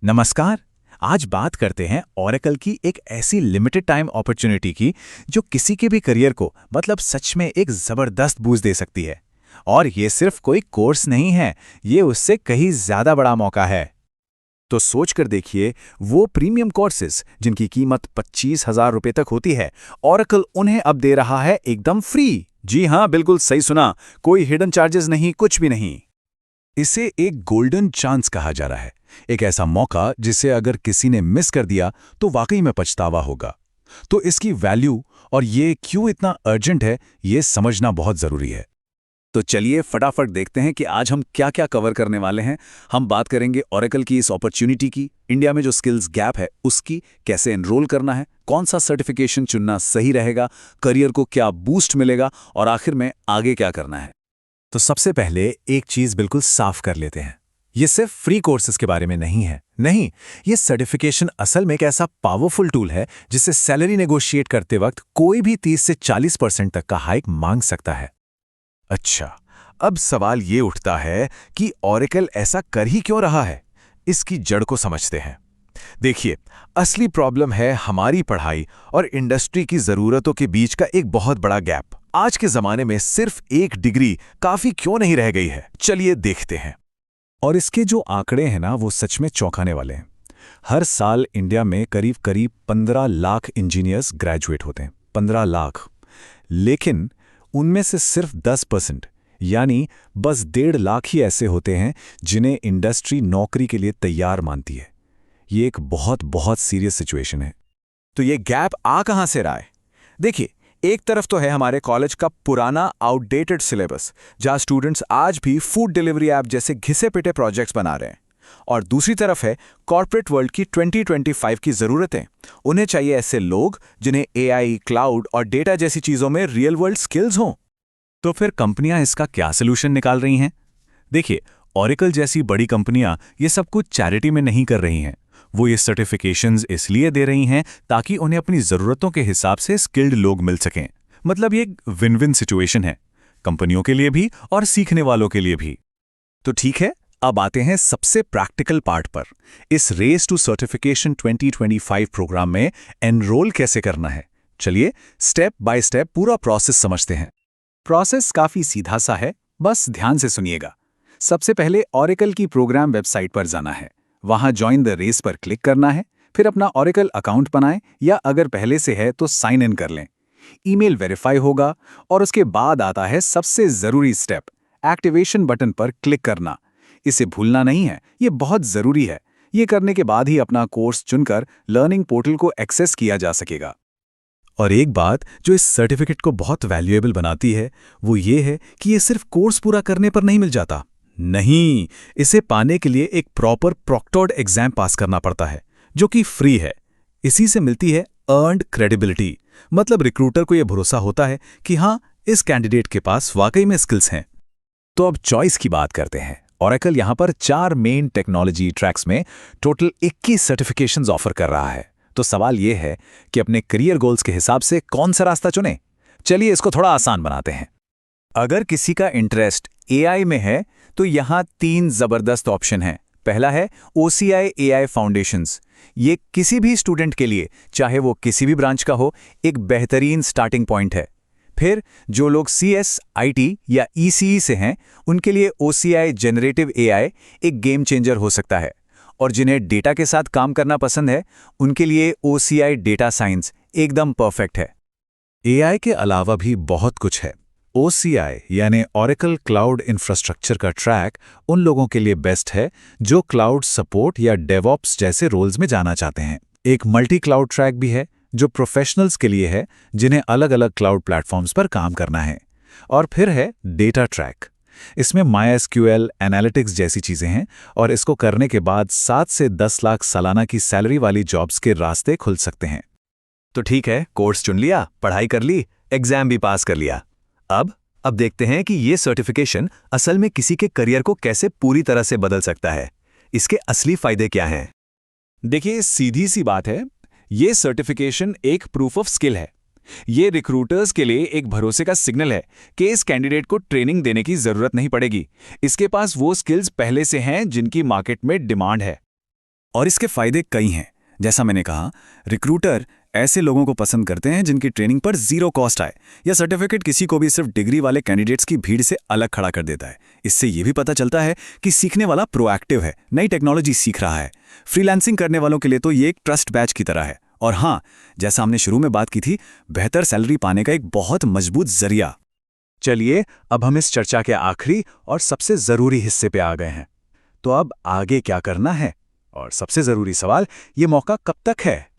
नमस्कार। आज बात करते हैं ओरेकल की एक ऐसी लिमिटेड टाइम अपॉर्चुनिटी की जो किसी के भी करियर को सच में एक जबरदस्त बूस्ट दे सकती है। और ये सिर्फ कोई कोर्स नहीं है, ये उससे कहीं ज्यादा बड़ा मौका है। तो सोच कर देखिए, वो प्रीमियम कोर्सेज जिनकी कीमत 25,000 रुपए तक होती है, ओरेकल उन्हें अब दे रहा है एकदम फ्री। जी हाँ, बिल्कुल सही सुना, कोई हिडन चार्जेस नहीं, कुछ भी नहीं। इसे एक गोल्डन चांस कहा जा रहा है, एक ऐसा मौका जिसे अगर किसी ने मिस कर दिया तो वाकई में पछतावा होगा। तो इसकी वैल्यू और ये क्यों इतना अर्जेंट है, ये समझना बहुत जरूरी है। तो चलिए फटाफट देखते हैं कि आज हम क्या क्या कवर करने वाले हैं। हम बात करेंगे ओरेकल की इस अपॉर्चुनिटी की, इंडिया में जो स्किल्स गैप है उसकी, कैसे एनरोल करना है, कौन सा सर्टिफिकेशन चुनना सही रहेगा, करियर को क्या बूस्ट मिलेगा और आखिर में आगे क्या करना है। तो सबसे पहले एक चीज बिल्कुल साफ कर लेते हैं, ये सिर्फ फ्री कोर्सेज के बारे में नहीं है। नहीं, ये सर्टिफिकेशन असल में एक ऐसा पावरफुल टूल है जिससे सैलरी नेगोशिएट करते वक्त कोई भी 30 से 40% तक का हाइक मांग सकता है। अच्छा, अब सवाल ये उठता है कि ओरेकल ऐसा कर ही क्यों रहा है। इसकी जड़ को समझते हैं। देखिए, असली प्रॉब्लम है हमारी पढ़ाई और इंडस्ट्री की जरूरतों के बीच का एक बहुत बड़ा गैप। आज के जमाने में सिर्फ एक डिग्री काफी क्यों नहीं रह गई है, चलिए देखते हैं। और इसके जो आंकड़े हैं ना, वो सच में चौंकाने वाले हैं। हर साल इंडिया में करीब करीब 15 लाख इंजीनियर्स ग्रेजुएट होते हैं, 15 लाख। लेकिन उनमें से सिर्फ 10% यानी बस 1.5 लाख ही ऐसे होते हैं जिन्हें इंडस्ट्री नौकरी के लिए तैयार मानती है। ये एक बहुत बहुत सीरियस सिचुएशन है। तो ये गैप आ कहां से रहा है? देखिए, एक तरफ तो है हमारे कॉलेज का पुराना आउटडेटेड सिलेबस, जहां स्टूडेंट्स आज भी फूड डिलीवरी ऐप जैसे घिसे पिटे प्रोजेक्ट्स बना रहे हैं। और दूसरी तरफ है कॉर्पोरेट वर्ल्ड की 2025 की जरूरतें। उन्हें चाहिए ऐसे लोग जिन्हें एआई, क्लाउड और डेटा जैसी चीजों में रियल वर्ल्ड स्किल्स हों। तो फिर कंपनियां इसका क्या सोल्यूशन निकाल रही हैं? देखिए, ओरेकल जैसी बड़ी कंपनियां ये सब कुछ चैरिटी में नहीं कर रही हैं। वो ये सर्टिफिकेशंस इसलिए दे रही हैं ताकि उन्हें अपनी जरूरतों के हिसाब से स्किल्ड लोग मिल सकें। मतलब ये विन विन सिचुएशन है, कंपनियों के लिए भी और सीखने वालों के लिए भी। तो ठीक है, अब आते हैं सबसे प्रैक्टिकल पार्ट पर। इस रेस टू सर्टिफिकेशन 2025 प्रोग्राम में एनरोल कैसे करना है। चलिए स्टेप बाय स्टेप पूरा प्रोसेस समझते हैं। प्रोसेस काफी सीधा सा है, बस ध्यान से सुनिएगा। सबसे पहले ओरेकल की प्रोग्राम वेबसाइट पर जाना है, वहां ज्वाइन द रेस पर क्लिक करना है। फिर अपना ओरेकल अकाउंट बनाएं या अगर पहले से है तो साइन इन कर लें। ईमेल वेरीफाई होगा और उसके बाद आता है सबसे जरूरी स्टेप, एक्टिवेशन बटन पर क्लिक करना। इसे भूलना नहीं है, ये बहुत जरूरी है। ये करने के बाद ही अपना कोर्स चुनकर लर्निंग पोर्टल को एक्सेस किया जा सकेगा। और एक बात जो इस सर्टिफिकेट को बहुत वैल्यूएबल बनाती है, वो ये है कि ये सिर्फ कोर्स पूरा करने पर नहीं मिल जाता। नहीं, इसे पाने के लिए एक प्रॉपर प्रॉक्टर्ड एग्जाम पास करना पड़ता है, जो कि फ्री है। इसी से मिलती है अर्न्ड क्रेडिबिलिटी, मतलब रिक्रूटर को यह भरोसा होता है कि हाँ, इस कैंडिडेट के पास वाकई में स्किल्स हैं। तो अब चॉइस की बात करते हैं। ओरेकल यहां पर 4 मेन टेक्नोलॉजी ट्रैक्स में टोटल 21 सर्टिफिकेशंस ऑफर कर रहा है। तो सवाल यह है कि अपने करियर गोल्स के हिसाब से कौन सा रास्ता चुने। चलिए इसको थोड़ा आसान बनाते हैं। अगर किसी का इंटरेस्ट एआई में है तो यहाँ 3 जबरदस्त ऑप्शन हैं। पहला है OCI AI फाउंडेशंस। ये किसी भी स्टूडेंट के लिए, चाहे वो किसी भी ब्रांच का हो, एक बेहतरीन स्टार्टिंग पॉइंट है। फिर जो लोग CS, IT या ECE से हैं, उनके लिए OCI जनरेटिव AI एक गेम चेंजर हो सकता है। और जिन्हें डेटा के साथ काम करना पसंद है, उनके लिए OCI डेटा साइंस एकदम परफेक्ट है। AI के अलावा भी बहुत कुछ है। OCI यानी ओरेकल क्लाउड इंफ्रास्ट्रक्चर का ट्रैक उन लोगों के लिए बेस्ट है जो क्लाउड सपोर्ट या डेवऑप्स जैसे रोल्स में जाना चाहते हैं। एक मल्टी क्लाउड ट्रैक भी है जो प्रोफेशनल्स के लिए है जिन्हें अलग अलग क्लाउड प्लेटफॉर्म्स पर काम करना है। और फिर है डेटा ट्रैक। इसमें MySQL, एनालिटिक्स जैसी चीजें हैं और इसको करने के बाद 7 से 10 लाख सालाना की सैलरी वाली जॉब्स के रास्ते खुल सकते हैं। तो ठीक है, कोर्स चुन लिया, पढ़ाई कर ली, एग्जाम भी पास कर लिया। अब देखते हैं कि ये सर्टिफिकेशन असल में किसी के करियर को कैसे पूरी तरह से बदल सकता है। इसके असली फायदे क्या हैं? देखिए, सीधी सी बात है, ये सर्टिफिकेशन एक प्रूफ ऑफ स्किल है। ये रिक्रूटर्स के लिए एक भरोसे का सिग्नल है कि इस कैंडिडेट को ट्रेनिंग देने की जरूरत नहीं पड़ेगी। इसके पास वो स्किल्स पहले से हैं जिनकी मार्केट में डिमांड है। और इसके फायदे कई हैं। जैसा मैंने कहा, रिक्रूटर ऐसे लोगों को पसंद करते हैं जिनकी ट्रेनिंग पर जीरो कॉस्ट आए, या सर्टिफिकेट किसी को भी सिर्फ डिग्री वाले कैंडिडेट्स की भीड़ से अलग खड़ा कर देता है। इससे यह भी पता चलता है कि सीखने वाला प्रोएक्टिव है, नई टेक्नोलॉजी सीख रहा है। फ्रीलांसिंग करने वालों के लिए तो ये एक ट्रस्ट बैच की तरह है। और हाँ, जैसा हमने शुरू में बात की थी, बेहतर सैलरी पाने का एक बहुत मजबूत जरिया। चलिए, अब हम इस चर्चा के आखिरी और सबसे जरूरी हिस्से पे आ गए हैं। तो अब आगे क्या करना है? और सबसे जरूरी सवाल, ये मौका कब तक है?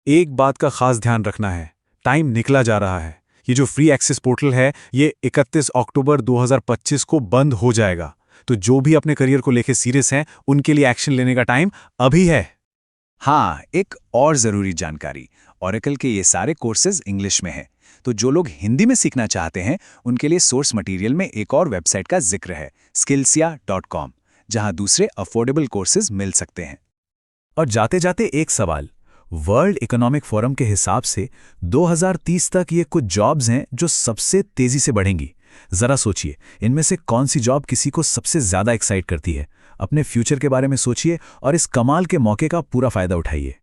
एक बात का खास ध्यान रखना है, टाइम निकला जा रहा है। ये जो फ्री एक्सेस पोर्टल है, ये 31 अक्टूबर 2025 को बंद हो जाएगा। तो जो भी अपने करियर को लेकर सीरियस हैं, उनके लिए एक्शन लेने का टाइम अभी है। हाँ, एक और जरूरी जानकारी, ओरेकल के ये सारे कोर्सेज इंग्लिश में हैं। तो जो लोग हिंदी में सीखना चाहते हैं, उनके लिए सोर्स मटेरियल में एक और वेबसाइट का जिक्र है, skillsia.com, जहां दूसरे अफोर्डेबल कोर्सेज मिल सकते हैं। और जाते जाते एक सवाल, वर्ल्ड इकोनॉमिक फोरम के हिसाब से 2030 तक ये कुछ जॉब्स हैं जो सबसे तेजी से बढ़ेंगी। जरा सोचिए, इनमें से कौन सी जॉब किसी को सबसे ज्यादा एक्साइट करती है? अपने फ्यूचर के बारे में सोचिए और इस कमाल के मौके का पूरा फायदा उठाइए।